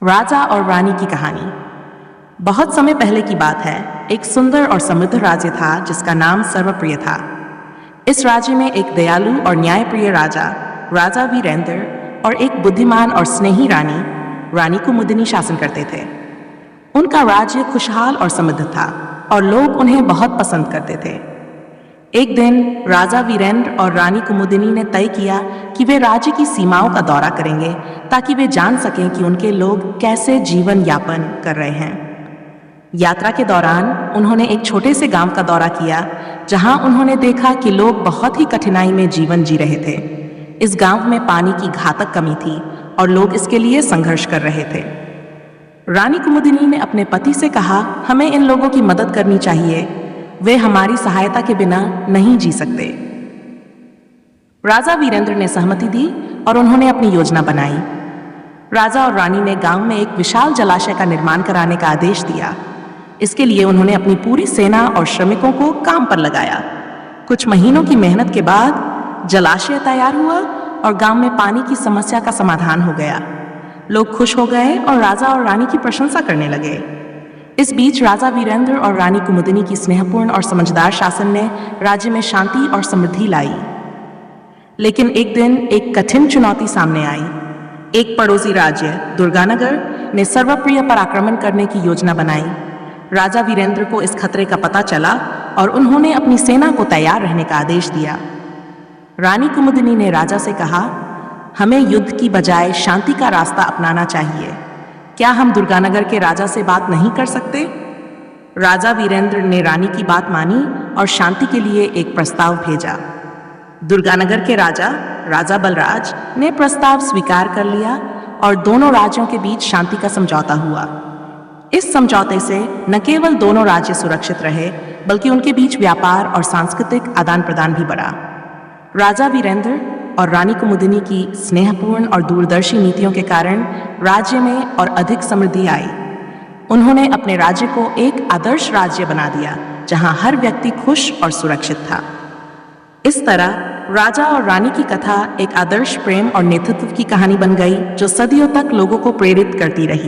राजा और रानी की कहानी। बहुत समय पहले की बात है। एक सुंदर और समृद्ध राज्य था जिसका नाम सर्वप्रिय था। इस राज्य में एक दयालु और न्यायप्रिय राजा, राजा वीरेंद्र, और एक बुद्धिमान और स्नेही रानी, रानी कुमुदिनी शासन करते थे। उनका राज्य खुशहाल और समृद्ध था और लोग उन्हें बहुत पसंद करते थे। एक दिन राजा वीरेंद्र और रानी कुमुदिनी ने तय किया कि वे राज्य की सीमाओं का दौरा करेंगे ताकि वे जान सकें कि उनके लोग कैसे जीवन यापन कर रहे हैं। यात्रा के दौरान उन्होंने एक छोटे से गांव का दौरा किया जहां उन्होंने देखा कि लोग बहुत ही कठिनाई में जीवन जी रहे थे। इस गांव में पानी की घातक कमी थी और लोग इसके लिए संघर्ष कर रहे थे। रानी कुमुदिनी ने अपने पति से कहा, हमें इन लोगों की मदद करनी चाहिए, वे हमारी सहायता के बिना नहीं जी सकते। राजा वीरेंद्र ने सहमति दी और उन्होंने अपनी योजना बनाई। राजा और रानी ने गांव में एक विशाल जलाशय का निर्माण कराने का आदेश दिया। इसके लिए उन्होंने अपनी पूरी सेना और श्रमिकों को काम पर लगाया। कुछ महीनों की मेहनत के बाद जलाशय तैयार हुआ और गांव में पानी की समस्या का समाधान हो गया। लोग खुश हो गए और राजा और रानी की प्रशंसा करने लगे। इस बीच राजा वीरेंद्र और रानी कुमुदिनी की स्नेहपूर्ण और समझदार शासन ने राज्य में शांति और समृद्धि लाई। लेकिन एक दिन एक कठिन चुनौती सामने आई। एक पड़ोसी राज्य दुर्गानगर ने सर्वप्रिय पर आक्रमण करने की योजना बनाई। राजा वीरेंद्र को इस खतरे का पता चला और उन्होंने अपनी सेना को तैयार रहने का आदेश दिया। रानी कुमुदिनी ने राजा से कहा, हमें युद्ध की बजाय शांति का रास्ता अपनाना चाहिए। क्या हम दुर्गानगर के राजा से बात नहीं कर सकते? राजा वीरेंद्र ने रानी की बात मानी और शांति के लिए एक प्रस्ताव भेजा। दुर्गानगर के राजा, राजा बलराज, ने प्रस्ताव स्वीकार कर लिया और दोनों राज्यों के बीच शांति का समझौता हुआ। इस समझौते से न केवल दोनों राज्य सुरक्षित रहे, बल्कि उनके बीच व्यापार और सांस्कृतिक आदान प्रदान भी बढ़ा। राजा वीरेंद्र और रानी कुमुदिनी की स्नेहपूर्ण और दूरदर्शी नीतियों के कारण राज्य में और अधिक समृद्धि आई। उन्होंने अपने राज्य को एक आदर्श राज्य बना दिया जहां हर व्यक्ति खुश और सुरक्षित था। इस तरह राजा और रानी की कथा एक आदर्श प्रेम और नेतृत्व की कहानी बन गई जो सदियों तक लोगों को प्रेरित करती रही।